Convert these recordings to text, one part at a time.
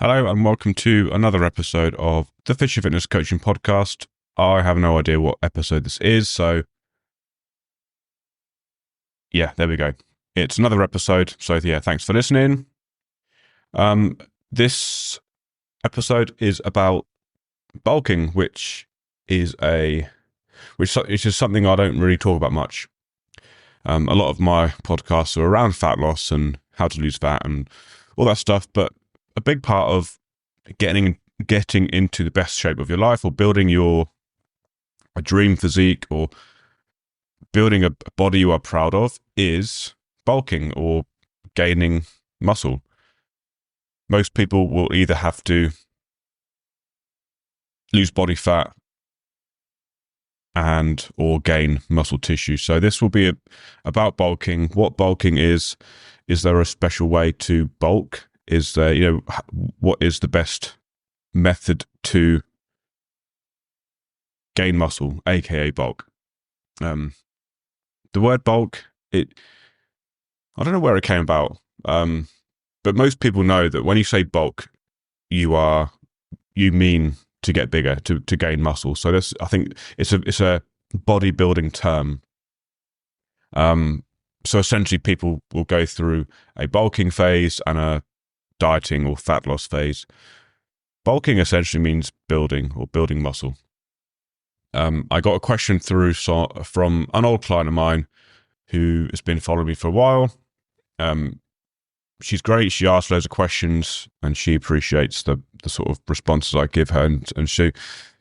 Hello and welcome to another episode of the Fisher Fitness Coaching Podcast. I have no idea what episode this is, so yeah, there we go. It's another episode, so yeah, thanks for listening. This episode is about bulking, which is something I don't really talk about much. A lot of my podcasts are around fat loss and how to lose fat and all that stuff, but a big part of getting into the best shape of your life, or building a dream physique, or building a body you are proud of, is bulking or gaining muscle. Most people will either have to lose body fat and or gain muscle tissue. So this will be about bulking, what bulking is there a special way to bulk? Is there, what is the best method to gain muscle, aka bulk? The word bulk, I don't know where it came about, but most people know that when you say bulk, you mean to get bigger, to gain muscle. So this, I think, it's a bodybuilding term. So essentially, people will go through a bulking phase and a dieting or fat loss phase. Bulking essentially means building muscle. I got a question through from an old client of mine who has been following me for a while. She's great. She asks loads of questions and she appreciates the sort of responses I give her. And she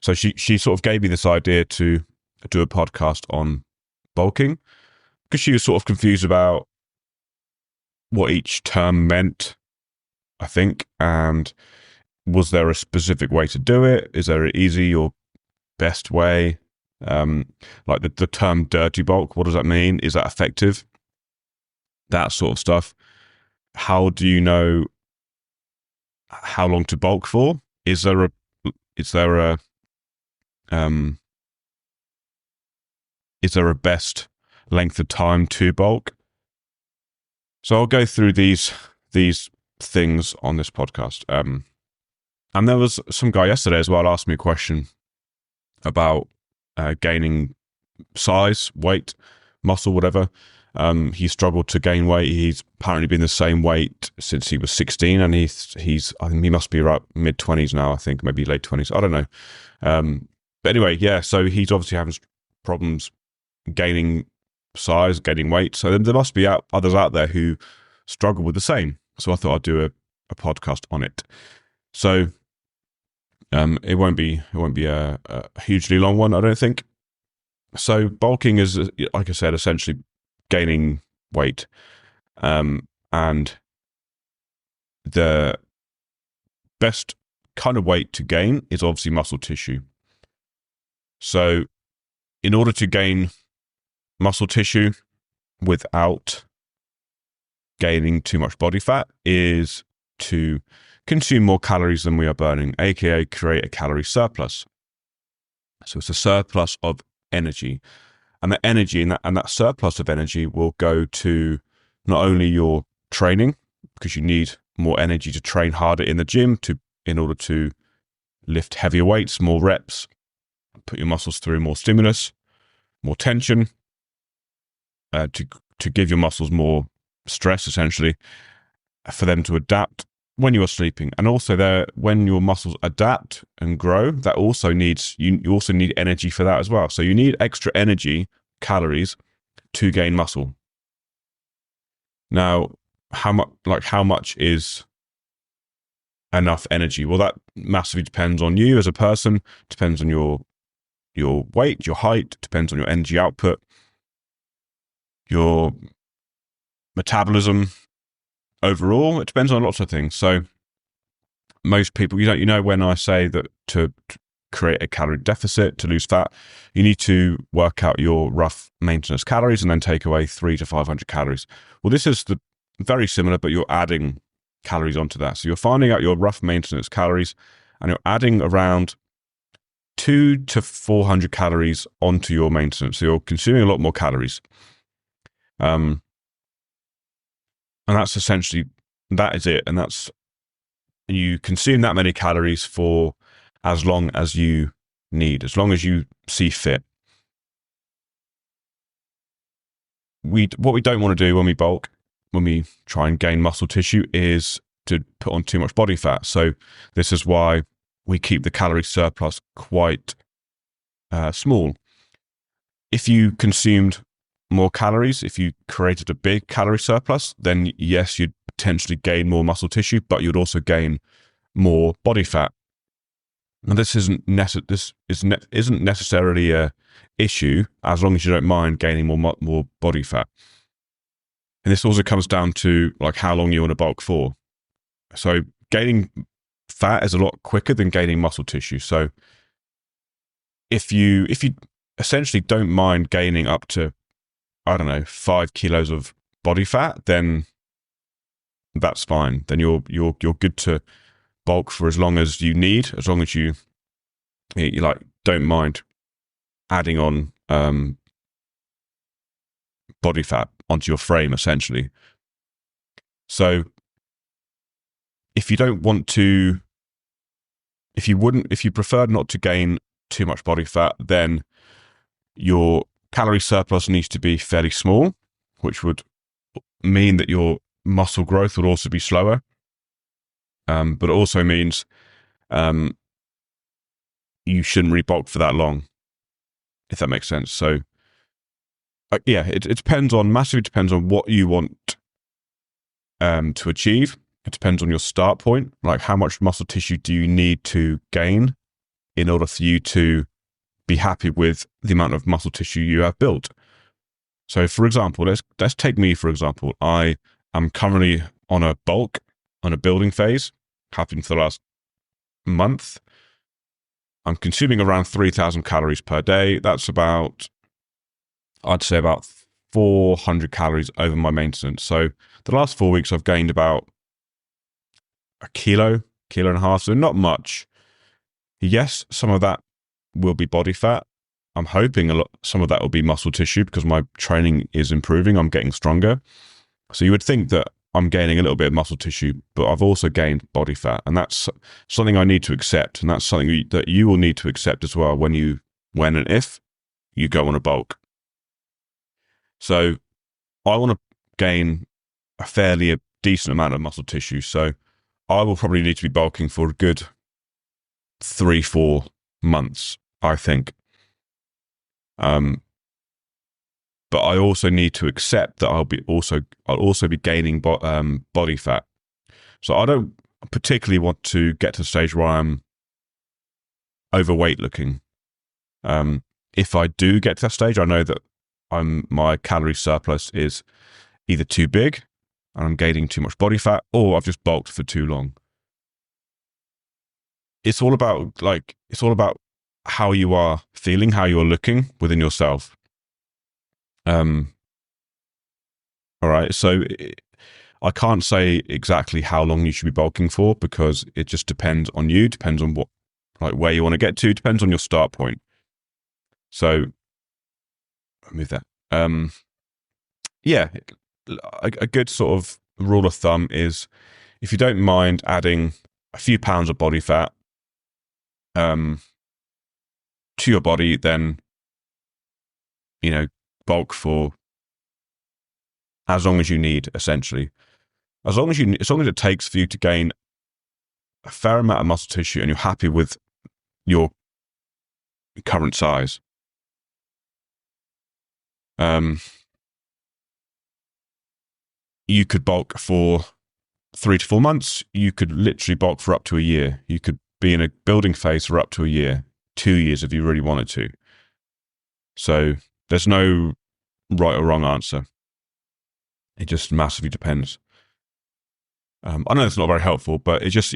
sort of gave me this idea to do a podcast on bulking, because she was sort of confused about what each term meant, I think. And was there a specific way to do it? Is there an easy or best way? Like the term dirty bulk, what does that mean? Is that effective? That sort of stuff. How do you know how long to bulk for? Is there a best length of time to bulk? So I'll go through these things on this podcast. And there was some guy yesterday as well asked me a question about gaining size, weight, muscle, whatever. He struggled to gain weight. He's apparently been the same weight since he was 16, and he's I think he must be around mid-20s now, I think, maybe late 20s. I don't know. But anyway, yeah, so he's obviously having problems gaining size, gaining weight. So there must be others out there who struggle with the same. So I thought I'd do a podcast on it. So it won't be a hugely long one, I don't think. So bulking is, like I said, essentially gaining weight, and the best kind of weight to gain is obviously muscle tissue. So in order to gain muscle tissue without gaining too much body fat is to consume more calories than we are burning, aka create a calorie surplus. So it's a surplus of energy, and the energy and that surplus of energy will go to not only your training, because you need more energy to train harder in the gym in order to lift heavier weights, more reps, put your muscles through more stimulus, more tension, to give your muscles more stress, essentially, for them to adapt when you are sleeping. And also when your muscles adapt and grow, that also needs, you also need energy for that as well. So you need extra energy, calories, to gain muscle. Now, how much is enough energy? Well, that massively depends on you as a person, depends on your weight, your height, depends on your energy output, your metabolism overall. It depends on lots of things. So most people, when I say that to create a calorie deficit to lose fat, you need to work out your rough maintenance calories and then take away 300 to 500 calories. Well, this is very similar, but you're adding calories onto that. So you're finding out your rough maintenance calories and you're adding around 200 to 400 calories onto your maintenance. So you're consuming a lot more calories. And that's essentially, that is it. And that's and you consume that many calories for as long as you need, as long as you see fit. What we don't want to do when we bulk, when we try and gain muscle tissue, is to put on too much body fat. So this is why we keep the calorie surplus quite small. If you consumed more calories, if you created a big calorie surplus, then yes, you'd potentially gain more muscle tissue, but you'd also gain more body fat. And this isn't necessarily a issue as long as you don't mind gaining more body fat. And this also comes down to like how long you want to bulk for. So gaining fat is a lot quicker than gaining muscle tissue. So if you essentially don't mind gaining up to, I don't know, 5 kilos of body fat, then that's fine. Then you're good to bulk for as long as you need, as long as you like don't mind adding on body fat onto your frame, essentially. So if you don't want to, if you prefer not to gain too much body fat, then your calorie surplus needs to be fairly small, which would mean that your muscle growth would also be slower. But it also means you shouldn't really bulk for that long, if that makes sense. So yeah, it massively depends on what you want to achieve. It depends on your start point, like how much muscle tissue do you need to gain in order for you to be happy with the amount of muscle tissue you have built. So for example, let's take me for example. I am currently on a building phase, happening for the last month. I'm consuming around 3,000 calories per day. That's I'd say about 400 calories over my maintenance. So the last 4 weeks I've gained about a kilo and a half, so not much. Yes, some of that will be body fat. I'm hoping some of that will be muscle tissue because my training is improving. I'm getting stronger. So you would think that I'm gaining a little bit of muscle tissue, but I've also gained body fat. And that's something I need to accept. And that's something that you will need to accept as well when and if you go on a bulk. So I want to gain a decent amount of muscle tissue. So I will probably need to be bulking for a good 3-4 months, I think. But I also need to accept that I'll also be gaining body fat. So I don't particularly want to get to the stage where I'm overweight looking. If I do get to that stage, I know that my calorie surplus is either too big and I'm gaining too much body fat, or I've just bulked for too long. It's all about how you are feeling, how you're looking within yourself. All right. So I can't say exactly how long you should be bulking for because it just depends on you, depends on where you want to get to, depends on your start point. So I'll move that. Yeah, a good sort of rule of thumb is if you don't mind adding a few pounds of body fat to your body, then bulk for as long as you need, essentially. As long as it takes for you to gain a fair amount of muscle tissue and you're happy with your current size. You could bulk for 3 to 4 months. You could literally bulk for up to a year. You could be in a building phase for up to a year, 2 years if you really wanted to. So there's no right or wrong answer. It just massively depends. I know it's not very helpful, but it just,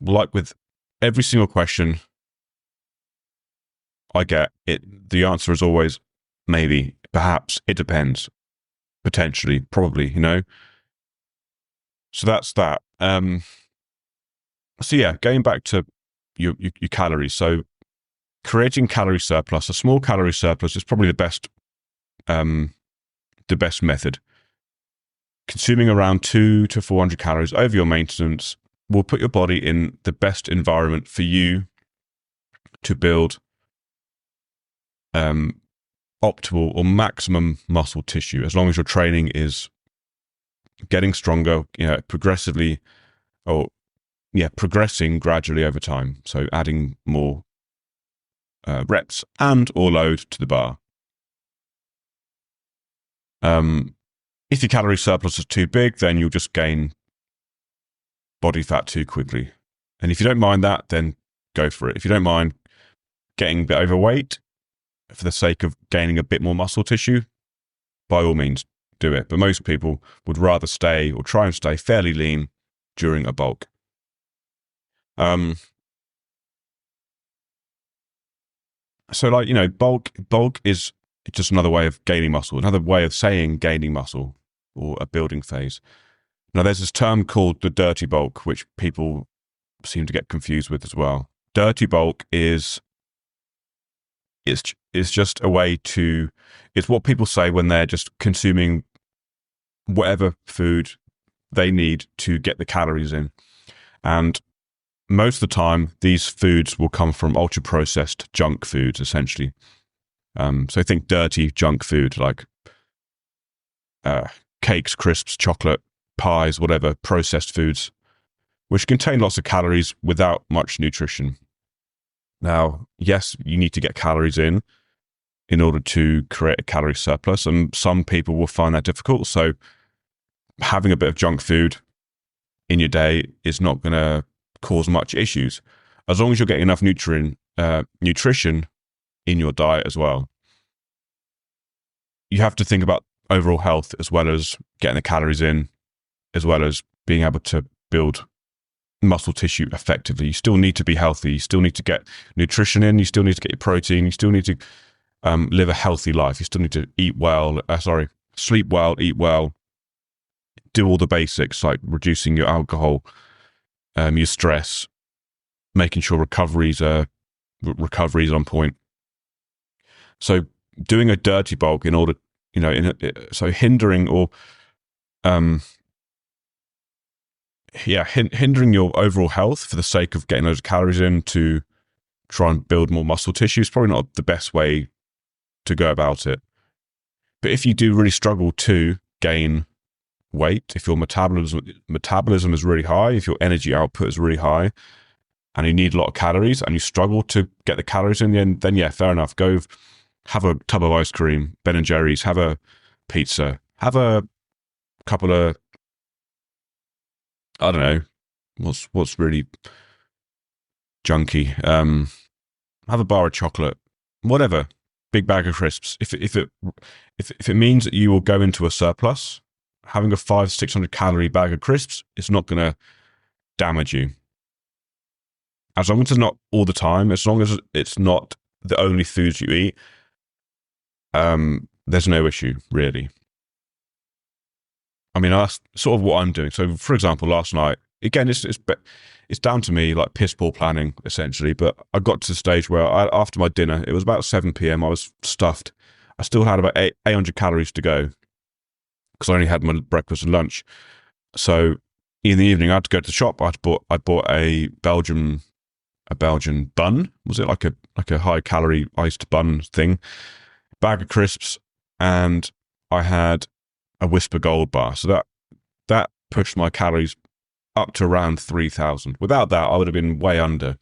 like with every single question I get, the answer is always maybe, perhaps, it depends, potentially, probably, So that's that. So yeah, going back to your calories. So creating calorie surplus, a small calorie surplus is probably the best method. Consuming around 200 to 400 calories over your maintenance will put your body in the best environment for you to build optimal or maximum muscle tissue, as long as your training is getting stronger, progressively, or progressing gradually over time. So adding more reps and or load to the bar. If your calorie surplus is too big, then you'll just gain body fat too quickly. And if you don't mind that, then go for it. If you don't mind getting a bit overweight for the sake of gaining a bit more muscle tissue, by all means, do it. But most people would rather stay or try and stay fairly lean during a bulk. So bulk is just another way of gaining muscle, another way of saying gaining muscle or a building phase. Now, there's this term called the dirty bulk, which people seem to get confused with as well. Dirty bulk is just a way to, it's what people say when they're just consuming whatever food they need to get the calories in. And most of the time, these foods will come from ultra-processed junk foods, essentially. So think dirty junk food like cakes, crisps, chocolate, pies, whatever, processed foods, which contain lots of calories without much nutrition. Now, yes, you need to get calories in order to create a calorie surplus, and some people will find that difficult. So having a bit of junk food in your day is not going to cause much issues, as long as you're getting enough nutrition in your diet as well. You have to think about overall health as well as getting the calories in, as well as being able to build muscle tissue effectively. You still need to be healthy. You still need to get nutrition in. You still need to get your protein. You still need to live a healthy life. You still need to sleep well, eat well, do all the basics like reducing your alcohol, your stress, making sure recovery's on point. So doing a dirty bulk in order, so hindering or, hindering your overall health for the sake of getting those calories in to try and build more muscle tissue is probably not the best way to go about it. But if you do really struggle to gain weight, if your metabolism is really high, if your energy output is really high, and you need a lot of calories, and you struggle to get the calories in, then yeah, fair enough. Go have a tub of ice cream, Ben and Jerry's, have a pizza, have a couple of, I don't know, what's really junky. Have a bar of chocolate, whatever, big bag of crisps. If it means that you will go into a surplus, having a 500-600 calorie bag of crisps is not going to damage you. As long as it's not all the time, as long as it's not the only foods you eat, there's no issue, really. I mean, that's sort of what I'm doing. So, for example, last night, again, it's down to me, like piss poor planning, essentially. But I got to the stage where after my dinner, it was about 7 p.m. I was stuffed. I still had about 800 calories to go because I only had my breakfast and lunch. So in the evening, I had to go to the shop. I bought a Belgian bun. Was it like a high calorie iced bun thing? Bag of crisps, and I had a Whisper Gold bar. So that pushed my calories up to around 3,000. Without that, I would have been way under.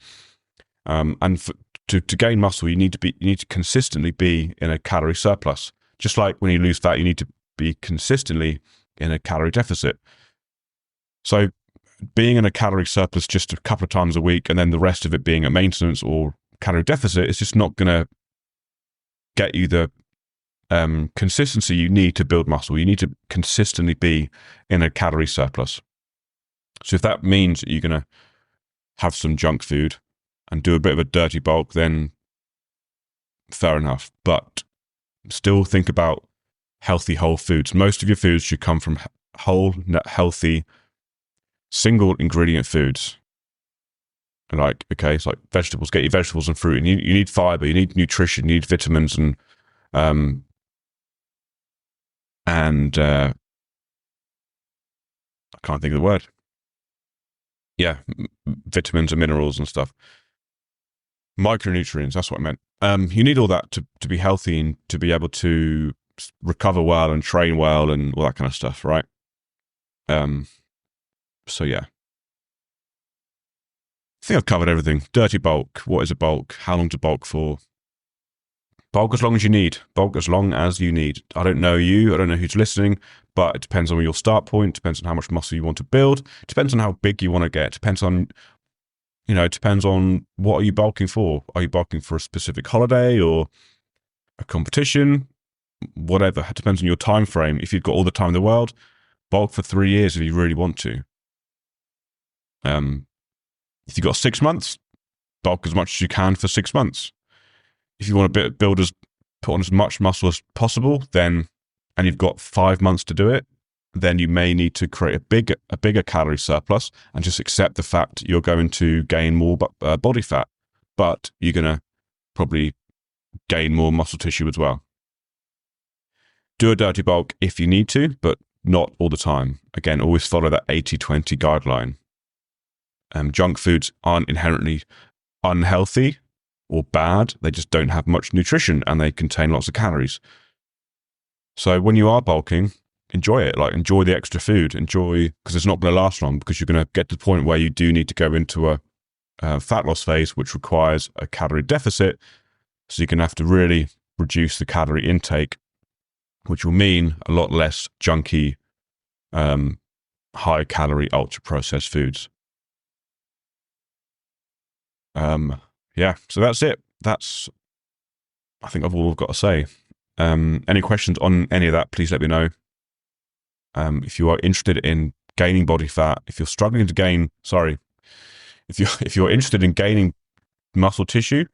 And to gain muscle, you need to consistently be in a calorie surplus. Just like when you lose fat, you need to be consistently in a calorie deficit. So being in a calorie surplus just a couple of times a week and then the rest of it being a maintenance or calorie deficit is just not going to get you the consistency you need to build muscle. You need to consistently be in a calorie surplus. So if that means you're going to have some junk food and do a bit of a dirty bulk, then fair enough. But still think about healthy whole foods. Most of your foods should come from whole, healthy, single ingredient foods. Like, okay, it's like vegetables. Get your vegetables and fruit. And you need fiber. You need nutrition. You need vitamins and I can't think of the word. yeah, vitamins and minerals and stuff. Micronutrients, that's what I meant. You need all that to be healthy and to be able to recover well and train well and all that kind of stuff, right? So yeah. I think I've covered everything. Dirty bulk. What is a bulk? How long to bulk for? Bulk as long as you need. Bulk as long as you need. I don't know you. I don't know who's listening, but it depends on your start point. Depends on how much muscle you want to build. Depends on how big you want to get. Depends on, it depends on what are you bulking for. Are you bulking for a specific holiday or a competition? Whatever. It depends on your time frame. If you've got all the time in the world, bulk for 3 years if you really want to. If you've got 6 months, bulk as much as you can for 6 months. If you want to put on as much muscle as possible, and you've got 5 months to do it, then you may need to create a bigger calorie surplus and just accept the fact you're going to gain more body fat, but you're going to probably gain more muscle tissue as well. Do a dirty bulk if you need to, but not all the time. Again, always follow that 80-20 guideline. Junk foods aren't inherently unhealthy or bad. They just don't have much nutrition and they contain lots of calories. So when you are bulking, enjoy it. Like, enjoy the extra food. Enjoy, because it's not going to last long, because you're going to get to the point where you do need to go into a fat loss phase, which requires a calorie deficit. So you're going to have to really reduce the calorie intake, which will mean a lot less junky, high calorie, ultra processed foods. Yeah, so that's it. That's, I think, of all I've got to say. Any questions on any of that, please let me know. If you are interested in gaining body fat, if you're struggling to gain, if you're interested in gaining muscle tissue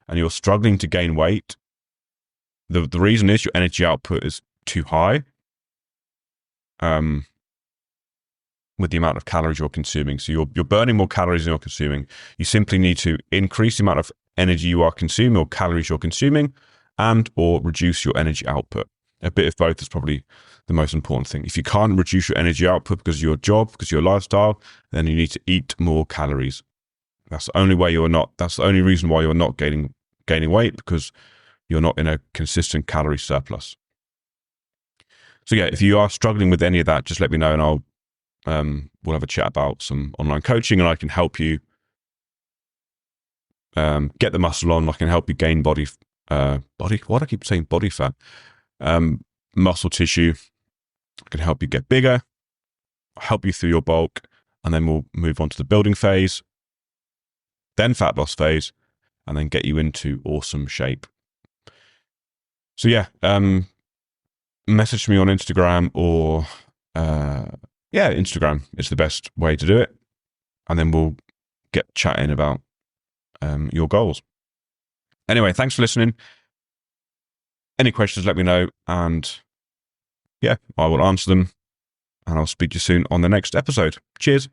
and you're struggling to gain weight, the reason is your energy output is too high. With the amount of calories you're consuming. So you're burning more calories than you're consuming. You simply need to increase the amount of energy you are consuming or calories you're consuming, and or reduce your energy output. A bit of both is probably the most important thing. If you can't reduce your energy output because of your job, because of your lifestyle, then you need to eat more calories. That's the only reason why you're not gaining weight, because you're not in a consistent calorie surplus. So yeah, if you are struggling with any of that, just let me know and we'll have a chat about some online coaching, and I can help you get the muscle on. I can help you gain body. Why do I keep saying body fat? Muscle tissue. I can help you get bigger, help you through your bulk, and then we'll move on to the building phase, then fat loss phase, and then get you into awesome shape. So yeah, message me on Instagram or Instagram is the best way to do it. And then we'll get chatting about your goals. Anyway, thanks for listening. Any questions, let me know. And yeah, I will answer them. And I'll speak to you soon on the next episode. Cheers.